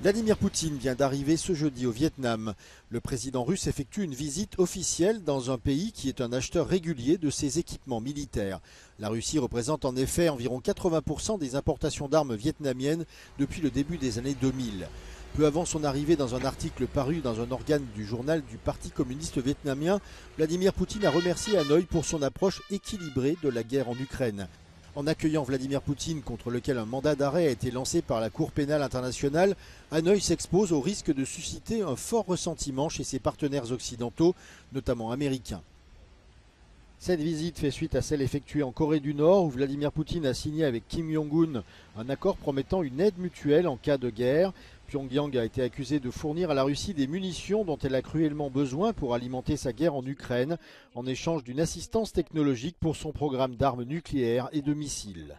Vladimir Poutine vient d'arriver ce jeudi au Vietnam. Le président russe effectue une visite officielle dans un pays qui est un acheteur régulier de ses équipements militaires. La Russie représente en effet environ 80% des importations d'armes vietnamiennes depuis le début des années 2000. Peu avant son arrivée, dans un article paru dans un organe du journal du Parti communiste vietnamien, Vladimir Poutine a remercié Hanoï pour son approche équilibrée de la guerre en Ukraine. En accueillant Vladimir Poutine, contre lequel un mandat d'arrêt a été lancé par la Cour pénale internationale, Hanoï s'expose au risque de susciter un fort ressentiment chez ses partenaires occidentaux, notamment américains. Cette visite fait suite à celle effectuée en Corée du Nord, où Vladimir Poutine a signé avec Kim Jong-un un accord promettant une aide mutuelle en cas de guerre. Pyongyang a été accusé de fournir à la Russie des munitions dont elle a cruellement besoin pour alimenter sa guerre en Ukraine, en échange d'une assistance technologique pour son programme d'armes nucléaires et de missiles.